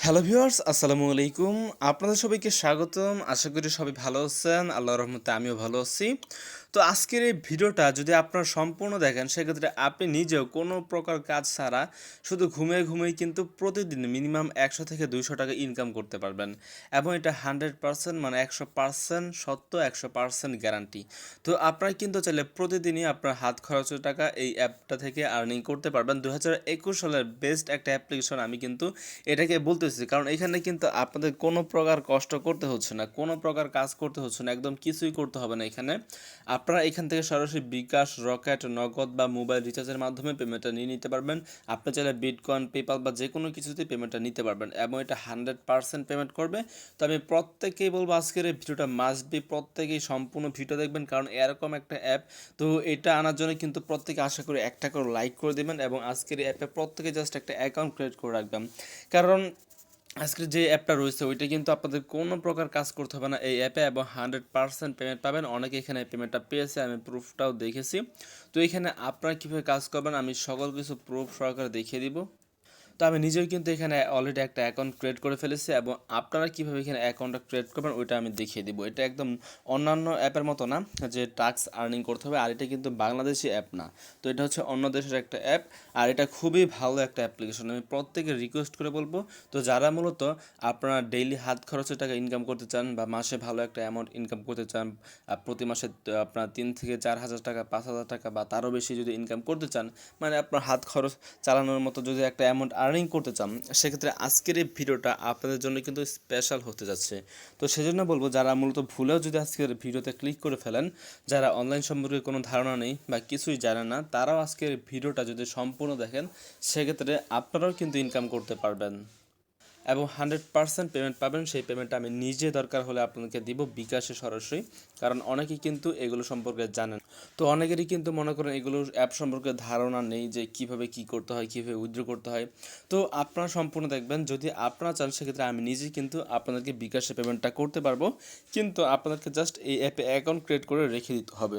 Hello viewers, আসসালামু আলাইকুম। আপনাদের সবাইকে স্বাগতম। আশা করি সবাই ভালো আছেন। আল্লাহর রহমতে আমিও ভালো আছি। তো আজকের এই ভিডিওটা যদি আপনারা সম্পূর্ণ দেখেন, সেক্ষেত্রে আপনি নিজেও কোনো প্রকার কাজ ছাড়া শুধু ঘুমিয়ে কিন্তু প্রতিদিন মিনিমাম ১০০ থেকে ২০০ টাকা ইনকাম করতে পারবেন। এবং এটা ১০০% মানে ১০০% সত্য, ১০০% গ্যারান্টি। তো আপনারা কিন্তু চাইলে প্রতিদিনই আপনার হাত খরচের টাকা এই অ্যাপটা থেকে আর্নিং করতে পারবেন। ২০২১ সালের বেস্ট একটা অ্যাপ্লিকেশন আমি কিন্তু এটাকে বলতেছি, কারণ এখানে কিন্তু আপনাদের কোনো প্রকার কষ্ট করতে হচ্ছে না, কোনো প্রকার কাজ করতে হচ্ছে না, একদম কিছুই করতে হবে না এখানে। আপনারা এখান থেকে সরাসরি বিকাশ, রকেট, নগদ বা মোবাইল রিচার্জের মাধ্যমে পেমেন্টটা নিয়ে নিতে পারবেন। আপনি চাইলে বিটকয়েন, পেপাল বা যে কোনো কিছুতে পেমেন্টটা নিতে পারবেন এবং এটা 100% পেমেন্ট করবে। তো আমি প্রত্যেকেই বলবো আজকের এই ভিডিওটা মাস্ট বি প্রত্যেকেই সম্পূর্ণ ভিডিও দেখবেন, কারণ এরকম একটা অ্যাপ। তো এটা আনার জন্য কিন্তু প্রত্যেকে আশা করি একটা করে লাইক করে দেবেন এবং আজকের এই অ্যাপে প্রত্যেকে জাস্ট একটা অ্যাকাউন্ট ক্রিয়েট করে রাখবেন। কারণ আজকের যে অ্যাপটা রয়েছে ওইটা কিন্তু আপনাদের কোনো প্রকার কাজ করতে হবে না এই অ্যাপে, এবং 100% পেমেন্ট পাবেন। অনেকে এখানে পেমেন্টটা পেয়েছে, আমি প্রুফটাও দেখেছি। তো এখানে আপনারা কীভাবে কাজ করবেন আমি সকল কিছু প্রুফ সহকারে দেখিয়ে দিব। তো আমি নিজেও কিন্তু এখানে অলরেডি একটা অ্যাকাউন্ট ক্রিয়েট করে ফেলেছি, এবং আপনারা কীভাবে এখানে অ্যাকাউন্টটা ক্রিয়েট করবেন ওইটা আমি দেখিয়ে দিব। এটা একদম অন্যান্য অ্যাপের মতো না যে টাস্ক আর্নিং করতে হবে, আর এটা কিন্তু বাংলাদেশি অ্যাপ না। তো এটা হচ্ছে অন্য দেশের একটা অ্যাপ, আর এটা খুবই ভালো একটা অ্যাপ্লিকেশন। আমি প্রত্যেকে রিকোয়েস্ট করে বলবো, তো যারা মূলত আপনারা ডেইলি হাত খরচের টাকা ইনকাম করতে চান বা মাসে ভালো একটা অ্যামাউন্ট ইনকাম করতে চান, প্রতি মাসে আপনার ৩ থেকে ৪ হাজার টাকা, ৫ হাজার টাকা বা তারও বেশি যদি ইনকাম করতে চান, মানে আপনার হাত খরচ চালানোর মতো যদি একটা অ্যামাউন্ট আর্নিং করতে চান, সেক্ষেত্রে আজকের এই ভিডিওটা আপনাদের জন্য কিন্তু স্পেশাল হতে যাচ্ছে। তো সেজন্য বলবো, যারা মূলত ভুলেও যদি আজকের ভিডিওতে ক্লিক করে ফেলেন, যারা অনলাইন সম্পর্কে কোনো ধারণা নেই বা কিছুই জানেন না, তারাও আজকের ভিডিওটা যদি সম্পূর্ণ দেখেন, সেক্ষেত্রে আপনারাও কিন্তু ইনকাম করতে পারবেন এবং 100% পেমেন্ট পাবেন। সেই পেমেন্টটা আমি নিজে দরকার হলে আপনাদেরকে দিব বিকাশে সরাসরি, কারণ অনেকেই কিন্তু এগুলো সম্পর্কে জানেন। তো অনেকেরই কিন্তু মনে করেন এগুলো অ্যাপ সম্পর্কে ধারণা নেই যে কিভাবে কি করতে হয়, কিভাবে উইথড্র করতে হয়। তো আপনারা সম্পূর্ণ দেখবেন, যদি আপনারা চান সেক্ষেত্রে আমি নিজেই কিন্তু আপনাদেরকে বিকাশে পেমেন্টটা করতে পারবো, কিন্তু আপনাদেরকে জাস্ট এই অ্যাপে অ্যাকাউন্ট ক্রিয়েট করে রেখে দিতে হবে।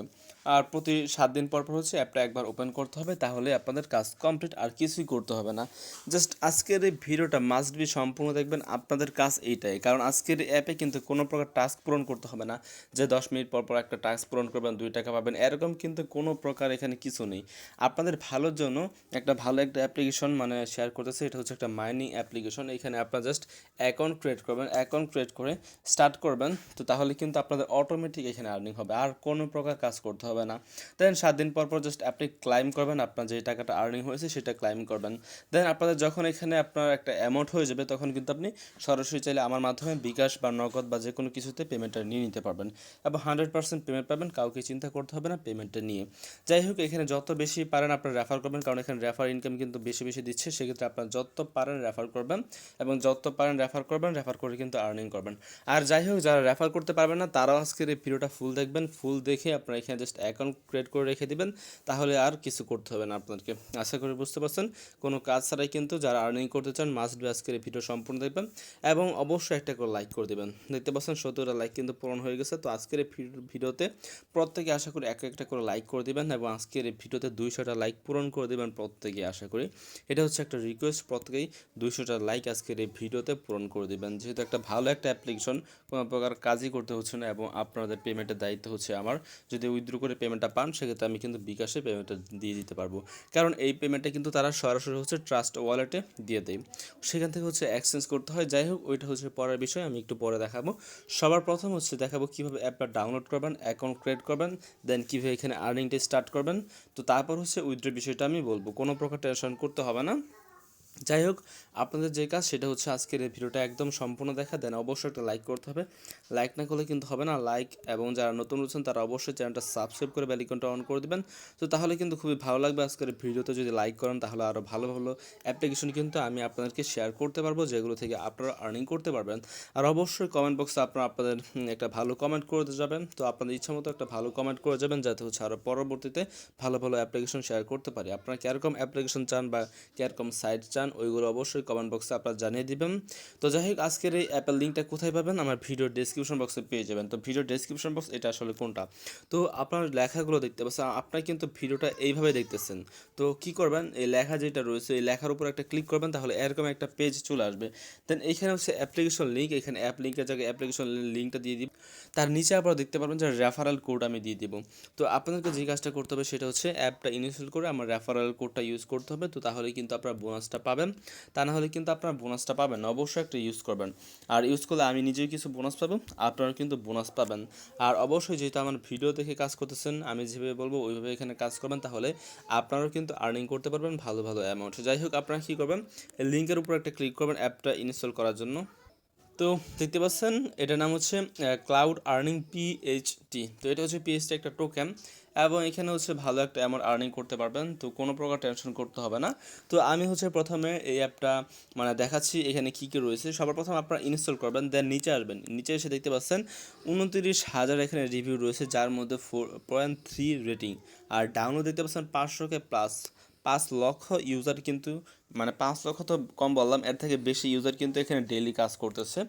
আর প্রতি 7 দিন পর হচ্ছে অ্যাপটা একবার ওপেন করতে হবে, তাহলে আপনাদের কাজ কমপ্লিট, আর কিছুই করতে হবে না। জাস্ট আজকের এই ভিডিওটা মাস্ট বি সম্পূর্ণ দেখবেন, আপনাদের কাজ এইটাই। কারণ আজকের অ্যাপে কিন্তু কোনো প্রকার টাস্ক পূরণ করতে হবে না যে 10 মিনিট পর একটা টাস্ক পূরণ করবেন 2 টাকা পাবেন, এরকম কিন্তু কোনো প্রকার এখানে কিছু নেই। আপনাদের ভালোর জন্য ভালো একটা অ্যাপ্লিকেশন মানে শেয়ার করতেছে, এটা হচ্ছে একটা মাইনিং অ্যাপ্লিকেশন। এখানে আপনারা জাস্ট অ্যাকাউন্ট ক্রিয়েট করবেন, অ্যাকাউন্ট ক্রিয়েট করে স্টার্ট করবেন, তো তাহলে কিন্তু আপনাদের অটোমেটিক এখানে আর্নিং হবে, আর কোনো প্রকার কাজ করতে হবে না। দেন 7 দিন পর জাস্ট আপনি ক্লাইম করবেন, আপনার যে টাকাটা আর্নিং হয়েছে সেটা ক্লাইম করবেন। দেন আপনাদের যখন এখানে আপনার একটা অ্যামাউন্ট হয়ে যাবে, তখন কিন্তু আপনি সরাসরি চাইলে আমার মাধ্যমে বিকাশ বা নগদ বা যে কোনো কিছুতে পেমেন্টটা নিয়ে নিতে পারবেন এবং 100% পেমেন্ট পাবেন। কাউকে চিন্তা করতে হবে না পেমেন্টটা নিয়ে। যাই হোক, এখানে যত বেশি পারেন আপনার রেফার করবেন, কারণ এখানে রেফার ইনকাম কিন্তু বেশি বেশি দিচ্ছে। সেক্ষেত্রে আপনার যত পারেন রেফার করবেন, এবং যত পারেন রেফার করবেন, রেফার করে কিন্তু আর্নিং করবেন। আর যাই হোক, যারা রেফার করতে পারবেন না তারাও আজকের এই ভিডিওটা ফুল দেখবেন। ফুল দেখে আপনারা এখানে জাস্ট অ্যাকাউন্ট ক্রিয়েট করে রেখে দিবেন, তাহলে আর কিছু করতে হবে না আপনাদেরকে। আশা করি বুঝতে পারছেন। কোনো কাজ ছাড়াই কিন্তু যারা আর্নিং করতে চান মাস্ট বি আজকের এই ভিডিও সম্পূর্ণ দেখবেন, এবং অবশ্যই একটা করে লাইক করে দেবেন। দেখতে পাচ্ছেন 17টা লাইক কিন্তু পূরণ হয়ে গেছে। তো আজকের এই ভিডিওতে প্রত্যেকে আশা করি একটা করে লাইক করে দেবেন, এবং আজকের এই ভিডিওতে 200টা লাইক পূরণ করে দেবেন প্রত্যেকে। আশা করি এটা হচ্ছে একটা রিকোয়েস্ট, প্রত্যেকেই 200টা লাইক আজকের এই ভিডিওতে পূরণ করে দেবেন, যেহেতু একটা ভালো একটা অ্যাপ্লিকেশন, কোনো প্রকার কাজই করতে হচ্ছে না, এবং আপনাদের পেমেন্টের দায়িত্ব হচ্ছে আমার। যদি উইথড্র করে পেমেন্টটা পান, সেক্ষেত্রে আমি কিন্তু বিকাশে পেমেন্টটা দিয়ে দিতে পারবো, কারণ এই পেমেন্টটা কিন্তু তারা সরাসরি হচ্ছে ট্রাস্ট ওয়ালেটে দিয়ে দেয়, সেখান থেকে হচ্ছে এক্সচেঞ্জ করতে হয়। যাই হোক, ওইটা হচ্ছে পরের বিষয়, আমি একটু পরে দেখাবো। সবার প্রথম হচ্ছে দেখাবো কীভাবে অ্যাপটা ডাউনলোড করবেন, অ্যাকাউন্ট ক্রিয়েট করবেন, দেন কীভাবে এখানে আর্নিংটা স্টার্ট করবেন। তো তারপর হচ্ছে উইথড্র বিষয়টা আমি বলবো, কোনো প্রকার টেনশন করতে হবে না। যাই হোক, আপনাদের যে কাজ সেটা হচ্ছে আজকের এই ভিডিওটা একদম সম্পূর্ণ দেখা, দেন অবশ্যই একটা লাইক করতে হবে। লাইক না করলে কিন্তু হবে না। লাইক, এবং যারা নতুন রয়েছেন তারা অবশ্যই চ্যানেলটা সাবস্ক্রাইব করে বেল আইকনটা অন করে দেবেন। তো তাহলে কিন্তু খুবই ভালো লাগবে। আজকের ভিডিওতে যদি লাইক করেন, তাহলে আরও ভালো ভালো অ্যাপ্লিকেশন কিন্তু আমি আপনাদেরকে শেয়ার করতে পারবো, যেগুলো থেকে আপনারা আর্নিং করতে পারবেন। আর অবশ্যই কমেন্ট বক্সে আপনারা আপনাদের একটা ভালো কমেন্ট করে যাবেন। তো আপনাদের ইচ্ছা মতো একটা ভালো কমেন্ট করে যাবেন, যাতে হচ্ছে আরও পরবর্তীতে ভালো ভালো অ্যাপ্লিকেশন শেয়ার করতে পারি। আপনারা কীরকম অ্যাপ্লিকেশন চান বা কীরকম সাইট চান, ওইগুলো অবশ্যই কমেন্ট বক্সে আপনারা জানিয়ে দিবেন। তো যাই হোক, আজকের এই অ্যাপের লিঙ্কটা কোথায় পাবেন? আমার ভিডিও ডেসক্রিপশন বক্সে পেয়ে যাবেন। তো ভিডিও ডেসক্রিপশন বক্স এটা আসলে কোনটা? তো আপনার লেখাগুলো দেখতে পাচ্ছেন, আপনার কিন্তু ভিডিওটা এইভাবে দেখতেছেন। তো কি করবেন, এই লেখা যেটা রয়েছে এই লেখার উপর একটা ক্লিক করবেন, তাহলে এরকম একটা পেজ চলে আসবে। দেন এইখানে হচ্ছে অ্যাপ্লিকেশন লিঙ্ক, এখানে অ্যাপ লিঙ্কের জায়গায় অ্যাপ্লিকেশন লিঙ্কটা দিয়ে দিব। তার নিচে আপনারা দেখতে পারবেন যে রেফারেল কোড আমি দিয়ে দিব। তো আপনাদেরকে যে কাজটা করতে হবে সেটা হচ্ছে অ্যাপটা ইনস্টল করে আমার রেফারেল কোডটা ইউজ করতে হবে। তো তাহলে কিন্তু আপনারা বোনাসটা পাবেন, তা না হলে কিন্তু আপনারা বোনাসটা পাবেন না। অবশ্যই একটা ইউজ করবেন, আর ইউজ করলে আমি নিজেই কিছু বোনাস পাবো, আপনারা কিন্তু বোনাস পাবেন। আর অবশ্যই যেহেতু আমার ভিডিও দেখে কাজ করতেছেন, আমি যেভাবে বলবো ওইভাবে এখানে কাজ করবেন, তাহলে আপনারাও কিন্তু আর্নিং করতে পারবেন ভালো ভালো অ্যামাউন্ট। যাই হোক, আপনারা কী করবেন, লিঙ্কের উপর একটা ক্লিক করবেন অ্যাপটা ইনস্টল করার জন্য। তো দেখতে পাচ্ছেন এটার নাম হচ্ছে ক্লাউড আর্নিং পিএইচটি। তো এটা হচ্ছে পিএইচটি একটা টোকেন, এবং এখানে হচ্ছে ভালো একটা অ্যামাউন্ট আর্নিং করতে পারবেন। তো কোনো প্রকার টেনশন করতে হবে না। তো আমি হচ্ছে প্রথমে এই অ্যাপটা মানে দেখাচ্ছি এখানে কী কী রয়েছে। সবার প্রথমে আপনারা ইনস্টল করবেন, দেন নিচে আসবেন। নিচে এসে দেখতে পাচ্ছেন 29,000 এখানে রিভিউ রয়েছে, যার মধ্যে 4.3 রেটিং। আর ডাউনলোড দেখতে পাচ্ছেন 500K প্লাস, 5 লক্ষ ইউজার কিন্তু, মানে 5 লক্ষ তো কম বললাম, এর থেকে বেশি ইউজার কিন্তু এখানে ডেইলি কাজ করতেছে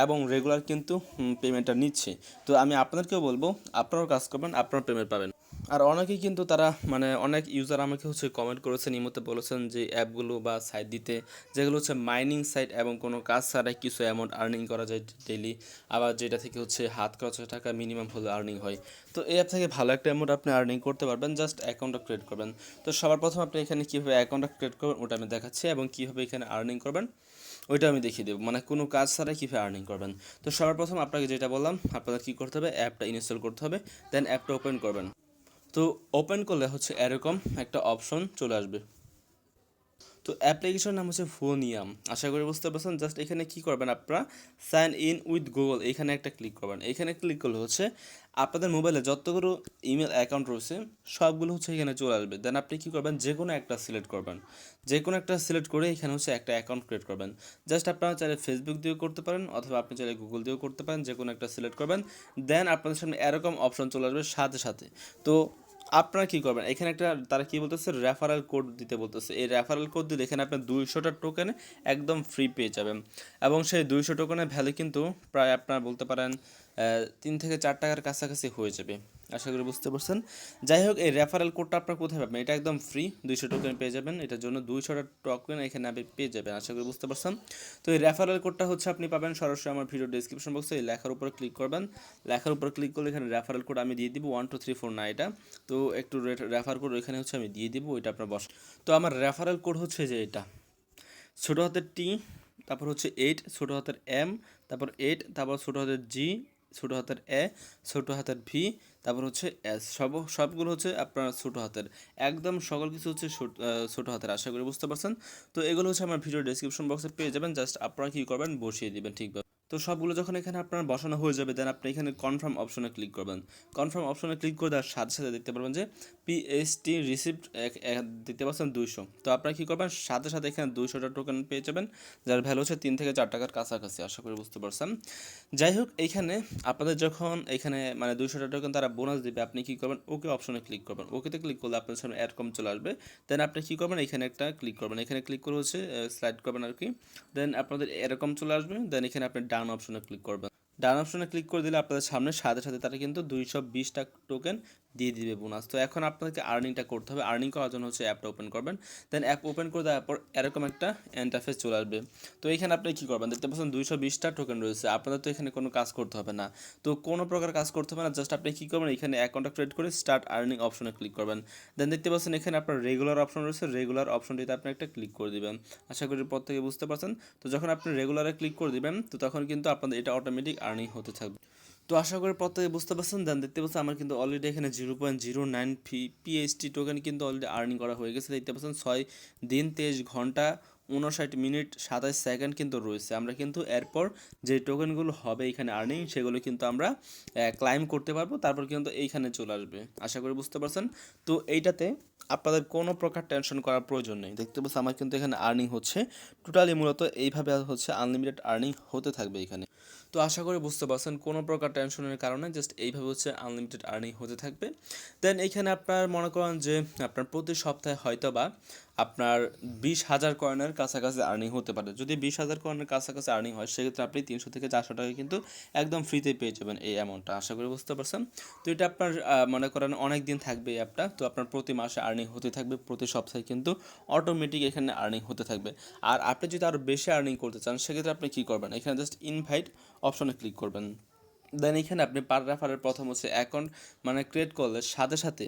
এবং রেগুলার কিন্তু পেমেন্টটা নিচ্ছে। তো আমি আপনাদেরকেও বলবো আপনারাও কাজ করবেন, আপনারা পেমেন্ট পাবেন। আর অনেকেই কিন্তু তারা মানে অনেক ইউজার আমাকে হচ্ছে কমেন্ট করেছেন, ইমোতে বলেছেন যে অ্যাপগুলো বা সাইট দিতে, যেগুলো হচ্ছে মাইনিং সাইট এবং কোনো কাজ ছাড়াই কিছু অ্যামাউন্ট আর্নিং করা যায় ডেইলি, আবার যেটা থেকে হচ্ছে হাত খরচের টাকা মিনিমাম হলে আর্নিং হয়। তো এই অ্যাপ থেকে ভালো একটা অ্যামাউন্ট আপনি আর্নিং করতে পারবেন, জাস্ট অ্যাকাউন্টটা ক্রিয়েট করবেন। তো সবার প্রথম আপনি এখানে কীভাবে অ্যাকাউন্টটা ক্রিয়েট করবেন ওটা আমি দেখাচ্ছি, এবং কীভাবে এখানে আর্নিং করবেন ওইটা আমি দেখিয়ে দেবো, মানে কোনো কাজ ছাড়াই কীভাবে আর্নিং করবেন। তো সবার প্রথম আপনাকে যেটা বললাম, আপনাদের কী করতে হবে, অ্যাপটা ইনস্টল করতে হবে, দেন অ্যাপটা ওপেন করবেন। তো ওপেন করলে হচ্ছে এরকম একটা অপশন চলে আসবে। তো অ্যাপ্লিকেশন নাম হচ্ছে ফোনিয়াম, আশা করি বুঝতে পারছেন। জাস্ট এখানে কি করবেন, আপনারা সাইন ইন উইথ গুগল এখানে একটা ক্লিক করবেন। এখানে ক্লিক করলে হচ্ছে আপনাদের মোবাইলে যতগুলো ইমেল অ্যাকাউন্ট রয়েছে সবগুলো হচ্ছে এখানে চলে আসবে। দেন আপনি কী করবেন, যে কোনো একটা সিলেক্ট করবেন, যে কোনো একটা সিলেক্ট করে এখানে হচ্ছে একটা অ্যাকাউন্ট ক্রিয়েট করবেন। জাস্ট আপনারা চাইলে ফেসবুক দিয়েও করতে পারেন, অথবা আপনি চাইলে গুগল দিয়েও করতে পারেন, যে কোনো একটা সিলেক্ট করবেন। দেন আপনাদের সামনে এরকম অপশন চলে আসবে সাথে সাথে। তো আপনারা কী করবেন, এখানে একটা তারা কী বলতেছে, রেফারেল কোড দিতে বলতেছে। এই রেফারেল কোড দিলে এখানে আপনার 200টা টোকেনে একদম ফ্রি পেয়ে যাবেন, এবং সেই 200 টোকেনের ভ্যালু কিন্তু প্রায় আপনার বলতে পারেন 3 থেকে 4 টাকার কাছাকাছি হয়ে যাবে। আশা করি বুঝতে পারছেন। যাই হোক, এই রেফারেল কোডটা আপনার কোথায় পাবেন, এটা একদম ফ্রি 200 টোকেন পেয়ে যাবেন। এটার জন্য 200টা টোকেন এখানে আপনি পেয়ে যাবেন, আশা করি বুঝতে পারছেন। তো এই রেফারেল কোডটা হচ্ছে আপনি পাবেন সরাসরি আমার ভিডিও ডিসক্রিপশন বক্সে, এই লেখার উপর ক্লিক করবেন। লেখার উপর ক্লিক করলে এখানে রেফারেল কোড আমি দিয়ে দিব 1234 এটা। তো একটু রেফার কোড ওইখানে হচ্ছে আমি দিয়ে দিব, ওইটা আপনার বস। তো আমার রেফারেল কোড হচ্ছে যে এটা, ছোটো হাতের টি, তারপর হচ্ছে 8, ছোটো হাতের এম, তারপর 8, তারপর ছোটো হাতের জি, ছোটো হাতের এ, ছোটো হাতের ভি, তারপর হচ্ছে এস। সবগুলো হচ্ছে আপনার ছোটো হাতের, একদম সকল কিছু হচ্ছে ছোটো হাতের। আশা করি বুঝতে পারছেন। তো এগুলো হচ্ছে আমার ভিডিও ডেসক্রিপশন বক্সে পেয়ে যাবেন, জাস্ট আপনারা কী করবেন, বসিয়ে দিবেন ঠিকভাবে। তো সবগুলো যখন এখানে আপনার বসানো হয়ে যাবে, দেন আপনি এখানে কনফার্ম অপশনে ক্লিক করবেন। কনফার্ম অপশনে ক্লিক করে দেওয়ার সাথে সাথে দেখতে পারবেন যে পিএসটি রিসিপ্ট দেখতে পাচ্ছেন 200। তো আপনারা কী করবেন, সাথে সাথে এখানে 200টা টোকেন পেয়ে যাবেন, যার ভ্যালু হচ্ছে 3 থেকে 4 টাকার কাছাকাছি। আশা করি বুঝতে পারছেন। যাই হোক, এইখানে আপনাদের যখন এখানে মানে 200টা টোকেন তারা বোনাস দেবে, আপনি কী করবেন, ওকে অপশনে ক্লিক করবেন। ওকেতে ক্লিক করলে আপনার সামনে এরকম চলে আসবে। দেন আপনি কী করবেন, এখানে একটা ক্লিক করবেন, এখানে ক্লিক করে হচ্ছে স্লাইড করবেন আর কি। দেন আপনাদের এরকম চলে আসবে। দেন এখানে আপনি ডান অপশনে ক্লিক করবেন। ডান অপশনে ক্লিক করে দিলে আপনাদের সামনে সাথে সাথে তারা কিন্তু 220টা টোকেন দিয়ে দিবে বোনাস। তো এখন আপনাদেরকে আর্নিংটা করতে হবে। আর্নিং করার জন্য হচ্ছে অ্যাপটা ওপেন করবেন। দেন অ্যাপ ওপেন করে দেওয়ার পর এরকম একটা ইন্টারফেস চলে আসবে। তো এখানে আপনি কী করবেন, দেখতে পাচ্ছেন 220টা টোকেন রয়েছে। আপনাদের তো এখানে কোনো কাজ করতে হবে না, তো কোনো প্রকার কাজ করতে হবে না। জাস্ট আপনি কী করবেন, এখানে অ্যাকাউন্টটা ক্রিয়েট করে স্টার্ট আর্নিং অপশনে ক্লিক করবেন। দেন দেখতে পাচ্ছেন এখানে আপনার রেগুলার অপশন রয়েছে, রেগুলার অপশনটিতে আপনি একটা ক্লিক করে দিবেন। আশা করি পর থেকে বুঝতে পারছেন। তো যখন আপনি রেগুলারে ক্লিক করে দিবেন, তো তখন কিন্তু আপনাদের এটা অটোমেটিক আর্নিং হতে থাকবে। তো আশা করি প্রত্যেকে বুঝতে পারছেন। দেন দেখতে পাচ্ছেন আমার কিন্তু অলরেডি এখানে 0.09 পিএইচটি টোকেন কিন্তু অলরেডি আর্নিং করা হয়ে গেছে। দেখতে পাচ্ছেন 6 দিন 23 ঘন্টা 59 মিনিট 27 সেকেন্ড কিন্তু রয়েছে। আমরা কিন্তু এরপর যে টোকেনগুলো হবে এখানে আর্নিং, সেগুলো কিন্তু আমরা ক্লাইম করতে পারবো, তারপর কিন্তু এইখানে চলে আসবে। আশা করি বুঝতে পারছেন। তো এইটাতে আপনাদের কোনো প্রকার টেনশন করার প্রয়োজন নেই। দেখতে পাচ্ছেন আমার কিন্তু এখানে আর্নিং হচ্ছে। টোটালি মূলত এইভাবে হচ্ছে আনলিমিটেড আর্নিং হতে থাকবে এখানে। তো আশা করি বুঝতে পারছেন কোনো প্রকার টেনশনের কারণে জাস্ট এইভাবে হচ্ছে আনলিমিটেড আর্নিং হতে থাকবে। দেন এইখানে আপনার মনে করেন যে আপনার প্রতি সপ্তাহে হয়তোবা আপনার 20,000 কয়েনের কাছাকাছি আর্নিং হতে পারে। যদি 20,000 কয়েনের কাছাকাছি আর্নিং হয় সেক্ষেত্রে আপনি 300 থেকে 400 টাকা কিন্তু একদম ফ্রিতে পেয়ে যাবেন এই অ্যামাউন্টটা। আশা করি বুঝতে পারছেন। তো এটা আপনার মনে করেন অনেক দিন থাকবে এই অ্যাপটা। তো আপনার প্রতি মাসে আর্নিং হতে থাকবে, প্রতি সপ্তাহে কিন্তু অটোমেটিক এখানে আর্নিং হতে থাকবে। আর আপনি যদি আরও বেশি আর্নিং করতে চান সেক্ষেত্রে আপনি কী করবেন, এখানে জাস্ট ইনভাইট অপশনে ক্লিক করবেন। দেন এখানে আপনি পার রেফারের প্রথম হচ্ছে অ্যাকাউন্ট মানে ক্রিয়েট করলে সাথে সাথে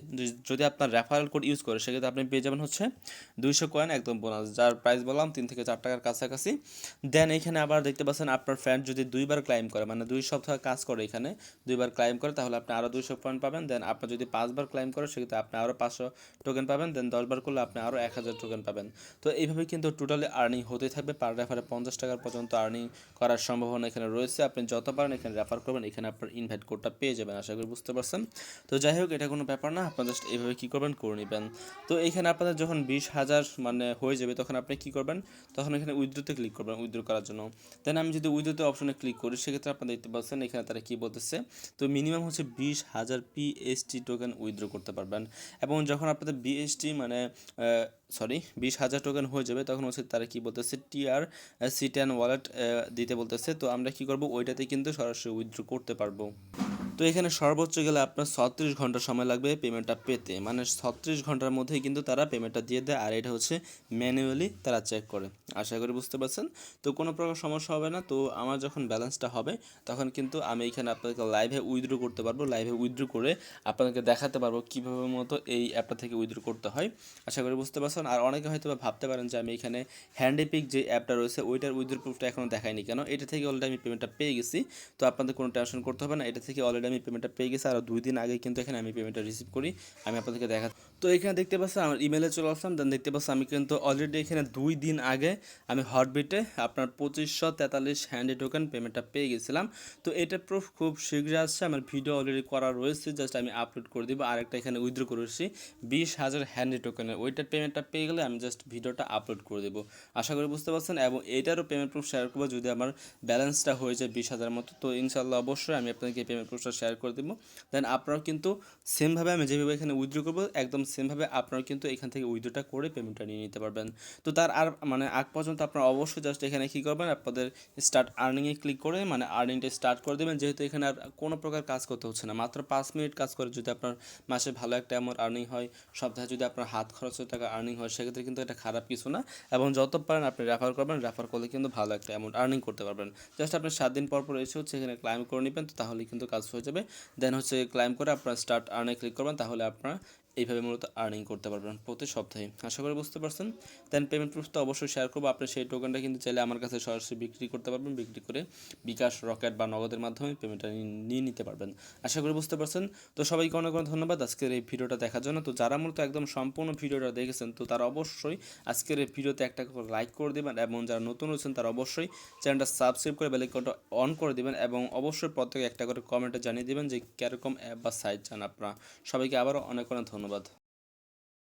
যদি আপনার রেফারেল কোড ইউজ করে সেক্ষেত্রে আপনি পেয়ে যাবেন হচ্ছে 200 কয়েন একদম বোনাস, যার প্রাইস বললাম 3 থেকে 4 টাকার কাছাকাছি। দেন এখানে আবার দেখতে পাচ্ছেন আপনার ফ্রেন্ড যদি 2বার ক্লাইম করে, মানে 2 সপ্তাহ কাজ করে এখানে 2বার ক্লাইম করে, তাহলে আপনি আরও 200 পয়েন্ট পাবেন। দেন আপনার যদি 5বার ক্লাইম করে সেক্ষেত্রে আপনি আরও 500 টোকেন পাবেন। দেন 10বার করলে আপনি আরও 1000 টোকেন পাবেন। তো এইভাবে কিন্তু টোটালি আর্নিং হতেই থাকবে। পার রেফারে 50 টাকার পর্যন্ত আর্নিং করার সম্ভাবনা এখানে রয়েছে। আপনি যত পারেন এখানে রেফার করবেন, এখানে আপনার ইনভাইট কোডটা পেয়ে যাবেন। আশা করি বুঝতে পারছেন। তো যাই হোক, এটা কোনো ব্যাপার না, আপনারা জাস্ট এইভাবে কী করবেন করে নেবেন। তো এইখানে আপনাদের যখন 20,000 মানে হয়ে যাবে তখন আপনি কী করবেন, তখন এখানে উইথড্রোতে ক্লিক করবেন উইথড্রো করার জন্য। দেন আমি যদি উইথড্রোতে অপশনে ক্লিক করি সেক্ষেত্রে আপনারা দেখতে পাচ্ছেন এখানে তারা কী বলতেছে। তো মিনিমাম হচ্ছে 20,000 পিএসটি টোকেন উইথড্রো করতে পারবেন। এবং যখন আপনাদের বিএসটি মানে 20,000 টোকেন হয়ে যাবে তখন হচ্ছে তারা কী বলতেছে টিআর C10 ওয়ালেট দিতে বলতেছে। তো আমরা কী করবো, ওইটাতে কিন্তু সরাসরি উইথড্রো করতে পারবো। তো এখানে সর্বোচ্চ গেলে আপনার 36 ঘন্টা সময় লাগবে পেমেন্টটা পেতে, মানে 36 ঘন্টার মধ্যেই কিন্তু তারা পেমেন্টটা দিয়ে দেয়। আর এটা হচ্ছে ম্যানুয়ালি তারা চেক করে। আশা করি বুঝতে পারছেন। তো কোনো প্রকার সমস্যা হবে না। তো আমার যখন ব্যালেন্সটা হবে তখন কিন্তু আমি এখানে আপনাদেরকে লাইভে উইথড্রো করতে পারবো। লাইভে উইথড্রো করে আপনাদেরকে দেখাতে পারবো কীভাবে মতো এই অ্যাপটা থেকে উইথড্রো করতে হয়। আশা করি বুঝতে পারছেন। আর অনেকে হয়তো ভাবতে পারেন যে আমি এখানে হ্যান্ডিপিক যে অ্যাপটা রয়েছে ওইটার উইথড্রো প্রুফটা এখনও দেখাইনি কেন। এটা থেকে অলরেডি আমি পেমেন্টটা পেয়ে গেছি। তো আপনাদের কোনো টেনশন করতে হবে না, এটা থেকে অলরেডি আমি পেমেন্টটা পেয়ে গেছি। আর 2 দিন আগে কিন্তু এখানে আমি পেমেন্টটা রিসিভ করি। আমি আপনাদেরকে দেখা, তো এখানে দেখতে পাচ্ছেন আমার ইমেলে চলে আসলাম। দেন দেখতে পাচ্ছেন আমি কিন্তু অলরেডি এখানে 2 দিন আগে আমি হটবিটে আপনার 2543 হ্যান্ডি টোকেন পেমেন্টটা পেয়ে গেছিলাম। তো এটার প্রুফ খুব শীঘ্রই আসছে। আমার ভিডিও অলরেডি করা রয়েছে, জাস্ট আমি আপলোড করে দিব। আর একটা এখানে উইথড্র করেছি 20,000 হ্যান্ডি টোকেনের, ওইটার পেমেন্টটা পেয়ে গেলে আমি জাস্ট ভিডিওটা আপলোড করে দেবো। আশা করি বুঝতে পারছেন। এবং এটারও পেমেন্ট প্রুফ শেয়ার করবো যদি আমার ব্যালেন্সটা হয়ে যায় 20,000 মতো। তো ইনশাল্লাহ অবশ্যই আমি আপনাদেরকে পেমেন্ট প্রুফটা শেয়ার করে দেবো। দেন আপনারাও কিন্তু সেমভাবে আমি যেভাবে এখানে উইথড্র করবো একদম সেমভাবে আপনারা কিন্তু এখান থেকে উইথড্রটা করে পেমেন্টটা নিয়ে নিতে পারবেন। তো তার আর মানে আগ পর্যন্ত আপনারা অবশ্যই জাস্ট এখানে কী করবেন, আপনাদের স্টার্ট আর্নিংয়ে ক্লিক করে মানে আর্নিংটা স্টার্ট করে দেবেন। যেহেতু এখানে আর কোনো প্রকার কাজ করতে হচ্ছে না, মাত্র 5 মিনিট কাজ করে যদি আপনার মাসে ভালো একটা অ্যামাউন্ট আর্নিং হয়, সপ্তাহে যদি আপনার হাত খরচের টাকা আর্নিং হয় সেক্ষেত্রে কিন্তু এটা খারাপ কিছু না। এবং যত পারেন আপনি রেফার করবেন, রেফার করলে কিন্তু ভালো একটা অ্যামাউন্ট আর্নিং করতে পারবেন। জাস্ট আপনি 7 দিন পর এসে হচ্ছে এখানে ক্লাইম করে নেবেন, তো তাহলে কিন্তু কাজ হয়ে যাবে। দেন হচ্ছে ক্লাইম করে আপনার স্টার্ট আর্নে ক্লিক করবেন, তাহলে আপনারা এইভাবে মূলত আর্নিং করতে পারবেন প্রতি সপ্তাহে। আশা করি বুঝতে পারছেন। দেন পেমেন্ট প্রুফটা অবশ্যই শেয়ার করবো। আপনি সেই টোকেনটা কিন্তু চাইলে আমার কাছে সরাসরি বিক্রি করতে পারবেন, বিক্রি করে বিকাশ, রকেট বা নগদের মাধ্যমে পেমেন্টটা নিয়ে নিতে পারবেন। আশা করি বুঝতে পারছেন। তো সবাইকে অনেক অনেক ধন্যবাদ আজকের এই ভিডিওটা দেখার জন্য। তো যারা মূলত একদম সম্পূর্ণ ভিডিওটা দেখেছেন তো তারা অবশ্যই আজকের এই ভিডিওতে একটা করে লাইক করে দেবেন। এবং যারা নতুন হচ্ছেন তারা অবশ্যই চ্যানেলটা সাবস্ক্রাইব করে বেল আইকনটা অন করে দেবেন। এবং অবশ্যই প্রত্যেকে একটা করে কমেন্টে জানিয়ে দেবেন যে কীরকম অ্যাপ বা সাইট চান আপনারা। সবাইকে আবারও অনেক অনেক ধন্যবাদ।